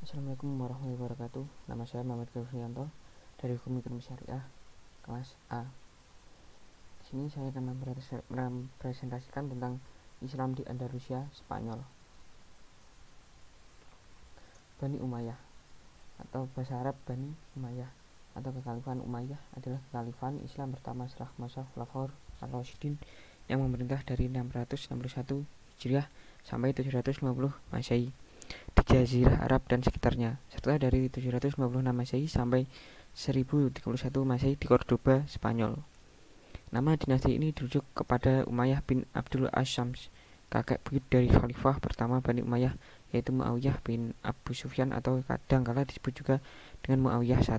Assalamualaikum warahmatullahi wabarakatuh. Nama saya Muhammad Gafrianto dari Hukum Ekonomi Syariah kelas A. Di sini saya akan mempresentasikan tentang Islam di Andalusia, Spanyol. Bani Umayyah atau bahasa Arab Bani Umayyah atau Kekhalifahan Umayyah adalah kekhalifahan Islam pertama setelah masa Khulafaur ar-Rasyidin yang memerintah dari 661 Hijriah sampai 750 Masehi di Jazirah Arab dan sekitarnya, serta dari 756 Masehi sampai 1031 Masehi di Cordoba, Spanyol. Nama dinasti ini dirujuk kepada Umayyah bin Abdul Asyams, kakek buyut dari khalifah pertama Bani Umayyah, yaitu Muawiyah bin Abu Sufyan atau kadangkala disebut juga dengan Muawiyah I.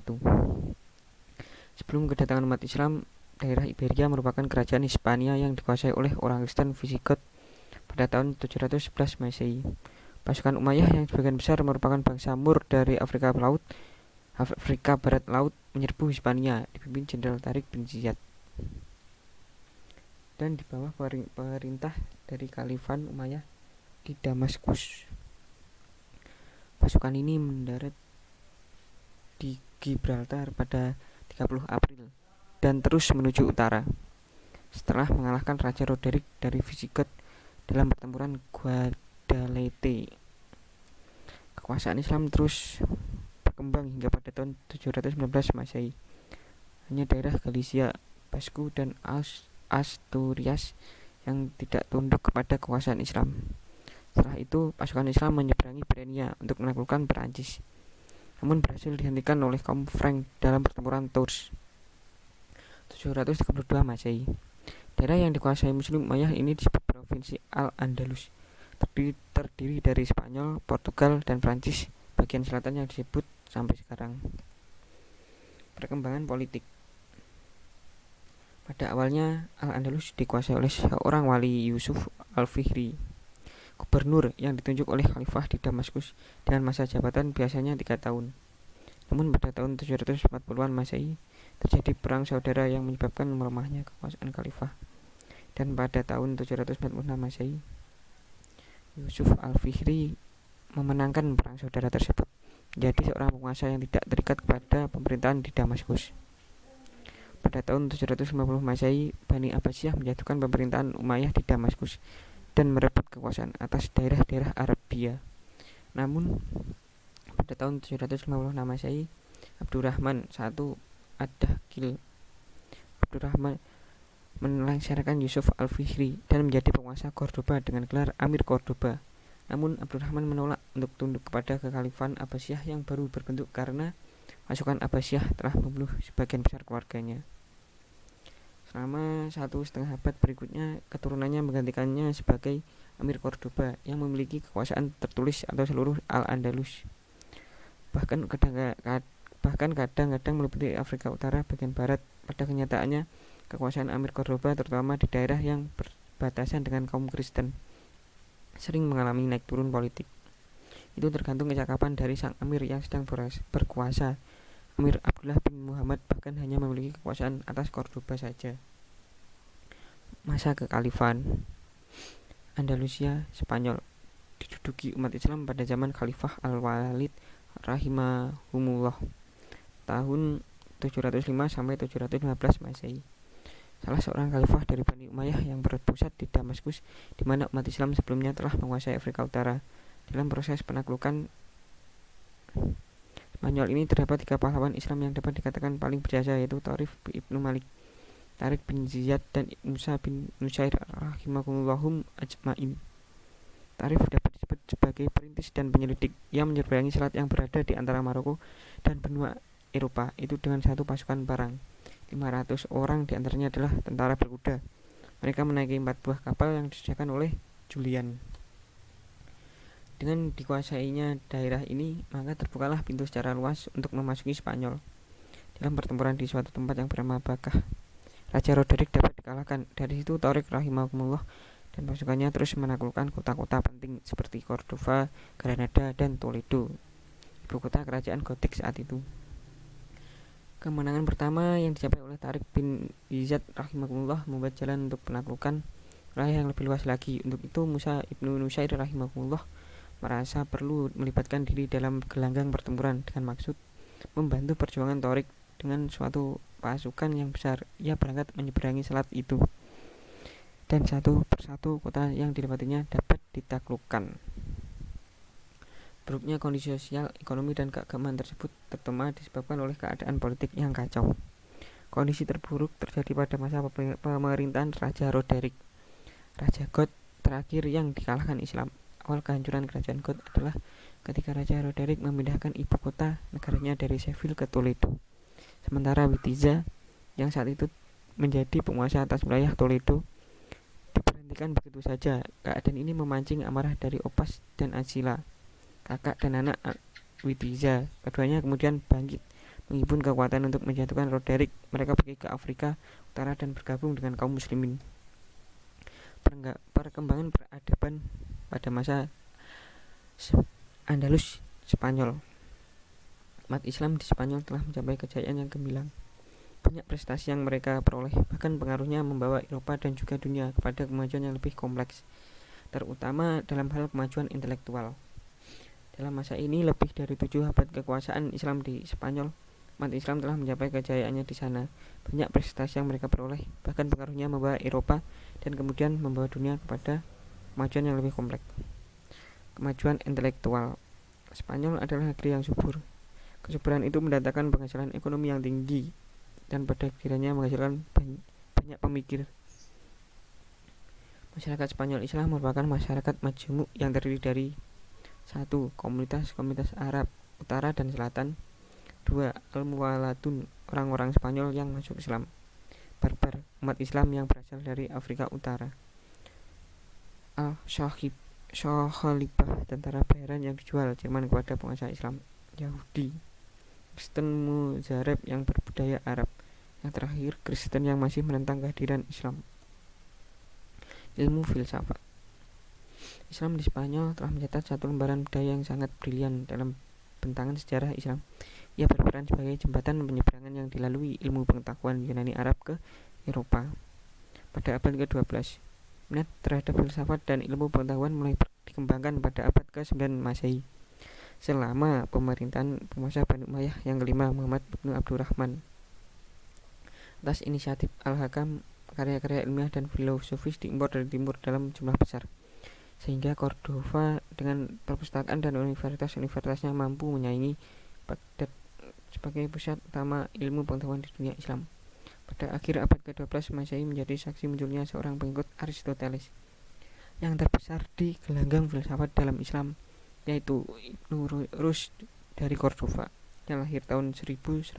Sebelum kedatangan umat Islam, daerah Iberia merupakan kerajaan Hispania yang dikuasai oleh orang Kristen Visigot pada tahun 711 Masehi. Pasukan Umayyah yang sebagian besar merupakan bangsa Moor dari Afrika Barat Laut menyerbu Hispania dipimpin Jenderal Tariq bin Ziyad dan di bawah perintah dari Khalifah Umayyah di Damaskus. Pasukan ini mendarat di Gibraltar pada 30 April dan terus menuju utara. Setelah mengalahkan Raja Roderick dari Visigot dalam pertempuran Guadalete, kekuasaan Islam terus berkembang hingga pada tahun 719 Masehi. Hanya daerah Galicia, Basque, dan Asturias yang tidak tunduk kepada kekuasaan Islam. Setelah itu, pasukan Islam menyeberangi Pyrenea untuk menaklukkan Perancis, namun berhasil dihentikan oleh kaum Frank dalam pertempuran Tours 732 Masehi. Daerah yang dikuasai Muslim Umayyah ini disebut Provinsi Al-Andalus, terdiri dari Spanyol, Portugal, dan Prancis bagian selatan yang disebut sampai sekarang. Perkembangan politik. Pada awalnya Al-Andalus dikuasai oleh seorang wali, Yusuf Al-Fihri, gubernur yang ditunjuk oleh khalifah di Damaskus dengan masa jabatan biasanya 3 tahun. Namun pada tahun 740-an Masehi terjadi perang saudara yang menyebabkan melemahnya kekuasaan khalifah. Dan pada tahun 746 Masehi, Yusuf Al-Fihri memenangkan perang saudara tersebut, menjadi seorang penguasa yang tidak terikat kepada pemerintahan di Damaskus. Pada tahun 750 Masehi, Bani Abbasiyah menjatuhkan pemerintahan Umayyah di Damaskus dan merebut kekuasaan atas daerah-daerah Arabia. Namun pada tahun 756 Masehi, Abdurrahman I Ad-Dakhil melengsarkan Yusuf Al-Fihri dan menjadi penguasa Cordoba dengan gelar Amir Cordoba. Namun Abdurrahman menolak untuk tunduk kepada kekhalifahan Abbasiyah yang baru berbentuk karena pasukan Abbasiyah telah membunuh sebagian besar keluarganya. Selama 1,5 abad berikutnya, keturunannya menggantikannya sebagai Amir Cordoba yang memiliki kekuasaan tertulis atas seluruh Al-Andalus. Bahkan kadang-kadang meliputi Afrika Utara bagian barat. Pada kenyataannya, kekuasaan Amir Cordoba terutama di daerah yang berbatasan dengan kaum Kristen sering mengalami naik turun politik. Itu tergantung kecakapan dari sang Amir yang sedang berkuasa. Amir Abdullah bin Muhammad bahkan hanya memiliki kekuasaan atas Cordoba saja. Masa kekhalifahan Andalusia, Spanyol diduduki umat Islam pada zaman Khalifah Al-Walid rahimahumullah tahun 705 sampai 715 Masehi. Salah seorang khalifah dari Bani Umayyah yang berpusat di Damaskus, di mana umat Islam sebelumnya telah menguasai Afrika Utara. Dalam proses penaklukan Spanyol ini terdapat 3 pahlawan Islam yang dapat dikatakan paling berjasa, yaitu Tarif ibnu Malik, Tariq bin Ziyad, dan Musa bin Nusair rahimahullahum ajmain. Tarif dapat disebut sebagai perintis dan penyelidik. Ia menyeberangi selat yang berada di antara Maroko dan benua Eropa itu dengan satu pasukan parang. 500 orang diantaranya adalah tentara berkuda. Mereka menaiki 4 buah kapal yang disediakan oleh Julian. Dengan dikuasainya daerah ini, maka terbukalah pintu secara luas untuk memasuki Spanyol. Dalam pertempuran di suatu tempat yang bernama Bakah, Raja Roderick dapat dikalahkan. Dari situ Tariq rahimahumullah dan pasukannya terus menaklukkan kota-kota penting seperti Cordova, Granada, dan Toledo, ibu kota kerajaan Gotik saat itu. Kemenangan pertama yang dicapai oleh Tariq bin Ziyad rahimahullah membuat jalan untuk penaklukan wilayah yang lebih luas lagi. Untuk itu Musa ibnu Nusair rahimahullah merasa perlu melibatkan diri dalam gelanggang pertempuran dengan maksud membantu perjuangan Torik dengan suatu pasukan yang besar. Ia berangkat menyeberangi selat itu, dan satu persatu kota yang dilewatinya dapat ditaklukkan. Buruknya kondisi sosial, ekonomi, dan keagamaan tersebut terutama disebabkan oleh keadaan politik yang kacau. Kondisi terburuk terjadi pada masa pemerintahan Raja Roderick, Raja Goth terakhir yang dikalahkan Islam. Awal kehancuran kerajaan Goth adalah ketika Raja Roderick memindahkan ibu kota negaranya dari Sheffield ke Toledo. Sementara Witiza yang saat itu menjadi penguasa atas wilayah Toledo diberhentikan begitu saja. Keadaan ini memancing amarah dari Opas dan Azila, kakak dan anak Witiza. Keduanya kemudian bangkit menghimpun kekuatan untuk menjatuhkan Roderick. Mereka pergi ke Afrika Utara dan bergabung dengan kaum muslimin. Perkembangan peradaban pada masa Andalus Spanyol. Umat Islam di Spanyol telah mencapai kejayaan yang gemilang. Banyak prestasi yang mereka peroleh, bahkan pengaruhnya membawa Eropa dan juga dunia kepada kemajuan yang lebih kompleks, terutama dalam hal kemajuan intelektual. Dalam masa ini, lebih dari 7 abad kekuasaan Islam di Spanyol, umat Islam telah mencapai kejayaannya di sana. Banyak prestasi yang mereka peroleh, bahkan pengaruhnya membawa Eropa dan kemudian membawa dunia kepada kemajuan yang lebih kompleks. Kemajuan intelektual. Spanyol adalah negeri yang subur. Kesuburan itu mendatangkan penghasilan ekonomi yang tinggi dan pada akhirnya menghasilkan banyak pemikir. Masyarakat Spanyol Islam merupakan masyarakat majmuk yang terdiri dari 1. Komunitas Arab Utara dan Selatan. 2. Al-Muwaladun, orang-orang Spanyol yang masuk Islam. Barbar, umat Islam yang berasal dari Afrika Utara. Al-Shaghalibah, tentara bayaran yang dijual Jerman kepada penguasa Islam. Yahudi. Kristen Muzarab yang berbudaya Arab. Yang terakhir, Kristen yang masih menentang kehadiran Islam. Ilmu filsafat. Islam di Spanyol telah mencatat satu lembaran budaya yang sangat brilian dalam bentangan sejarah Islam. Ia berperan sebagai jembatan penyeberangan yang dilalui ilmu pengetahuan Yunani Arab ke Eropa. Pada abad ke-12, minat terhadap filsafat dan ilmu pengetahuan mulai dikembangkan pada abad ke-9 Masehi. Selama pemerintahan penguasa Bani Umayyah yang kelima, Muhammad bin Abdurrahman. Atas inisiatif Al-Hakam, karya-karya ilmiah dan filosofis diimpor dari timur dalam jumlah besar, sehingga Cordova dengan perpustakaan dan universitasnya mampu menyaingi Baghdad sebagai pusat utama ilmu pengetahuan di dunia Islam. Pada akhir abad ke-12 Masehi menjadi saksi munculnya seorang pengikut Aristoteles yang terbesar di gelanggang filsafat dalam Islam, yaitu Ibnu Rushd dari Cordova, yang lahir tahun 1112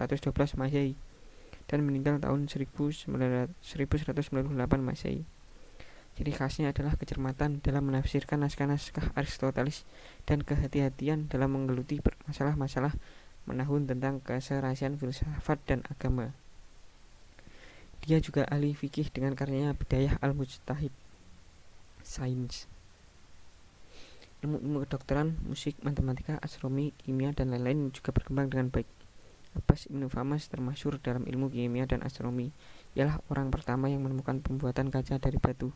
Masehi dan meninggal tahun 1198 Masehi. Ciri khasnya adalah kecermatan dalam menafsirkan naskah-naskah Aristoteles dan kehati-hatian dalam menggeluti masalah-masalah menahun tentang keserasian filsafat dan agama. Dia juga ahli fikih dengan karyanya Bidayah al-Mujtahid. Sains. Ilmu kedokteran, musik, matematika, astronomi, kimia, dan lain-lain juga berkembang dengan baik. Abbas Ibnu Famas termasyhur dalam ilmu kimia dan astronomi. Ialah orang pertama yang menemukan pembuatan kaca dari batu.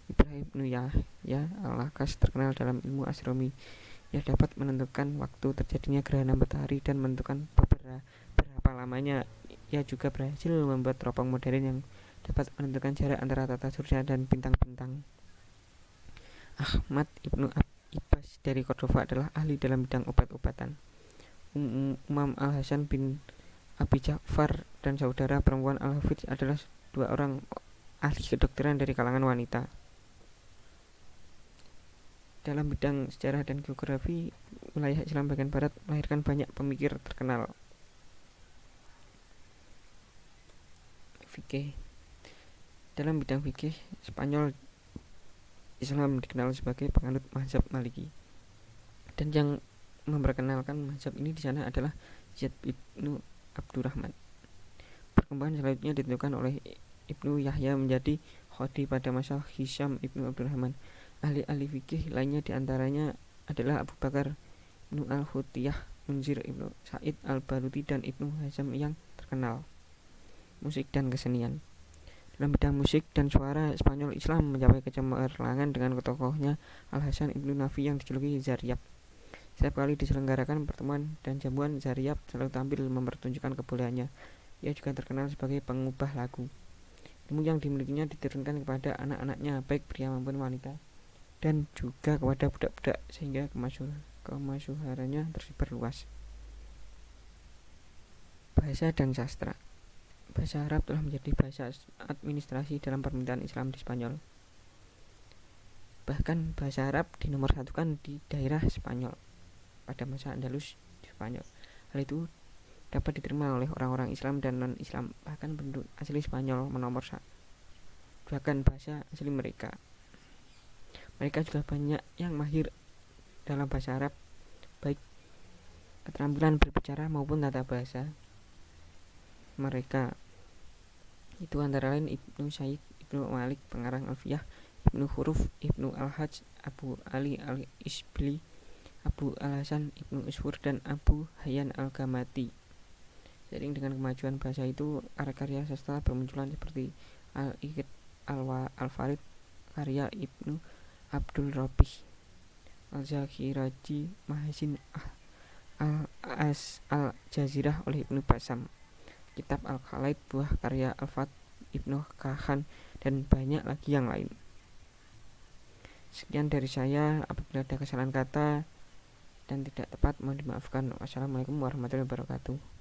Ibrahim bin Yahya al-Lakas terkenal dalam ilmu astronomi. Ia dapat menentukan waktu terjadinya gerhana matahari dan menentukan berapa lamanya. Ia juga berhasil membuat teropong modern yang dapat menentukan jarak antara tata surya dan bintang-bintang. Ahmad Ibnu Abbas dari Cordova adalah ahli dalam bidang obat-obatan. Umam Al-Hasan bin Abi Ja'far dan saudara perempuan Al-Hafidz adalah 2 orang ahli kedokteran dari kalangan wanita. Dalam bidang sejarah dan geografi, wilayah Islam bagian barat melahirkan banyak pemikir terkenal. Fikih. Dalam bidang fikih, Spanyol Islam dikenal sebagai penganut mazhab Maliki, dan yang memperkenalkan mazhab ini di sana adalah Zaid Ibnu Abdurrahman. Perkembangan selanjutnya ditentukan oleh Ibnu Yahya menjadi khodi pada masa Hisham Ibnu Abdurrahman. Ahli-ahli fikih lainnya diantaranya adalah Abu Bakar Ibnu Al-Hutiyah, Munzir Ibnu Sa'id Al-Baluti, dan Ibnu Hazm yang terkenal. Musik dan kesenian. Dalam bidang musik dan suara, Spanyol Islam mencapai kecemerlangan dengan tokohnya Al-Hasan Ibnu Nafi yang dijuluki Zaryab. Setiap kali diselenggarakan pertemuan dan jamuan, Zaryab selalu tampil mempertunjukkan kebolehannya. Ia juga terkenal sebagai pengubah lagu. Ilmu yang dimilikinya diturunkan kepada anak-anaknya, baik pria maupun wanita, dan juga kepada budak-budak, sehingga kemasyhurannya tersebar luas. Bahasa dan sastra. Bahasa Arab telah menjadi bahasa administrasi dalam pemerintahan Islam di Spanyol. Bahkan bahasa Arab dinomorsatukan di daerah Spanyol pada masa Andalus di Spanyol. Hal itu dapat diterima oleh orang-orang Islam dan non-Islam. Bahkan penduduk asli Spanyol menomorsatukan bahasa asli mereka. Mereka juga banyak yang mahir dalam bahasa Arab, baik keterampilan berbicara maupun tata bahasa mereka. Itu antara lain Ibnu Said, Ibnu Malik pengarang Alfiyah, Ibnu Huruf, Ibnu Al-Hajj, Abu Ali Al-Isbili, Abu Al-Hasan, Ibnu Usfur, dan Abu Hayyan Al-Gamati. Seiring dengan kemajuan bahasa itu, karya-karya sastra bermunculan seperti Al-Iqid, Al-Farid, karya Ibnu Abdul Rabih, Al-Zakhiraji, Mahasin Al-Jazirah oleh Ibnu Basam, kitab Al-Khalaid, buah karya Al-Fat Ibnu Kahan, dan banyak lagi yang lain. Sekian dari saya. Apabila ada kesalahan kata dan tidak tepat, mohon dimaafkan. Wassalamualaikum warahmatullahi wabarakatuh.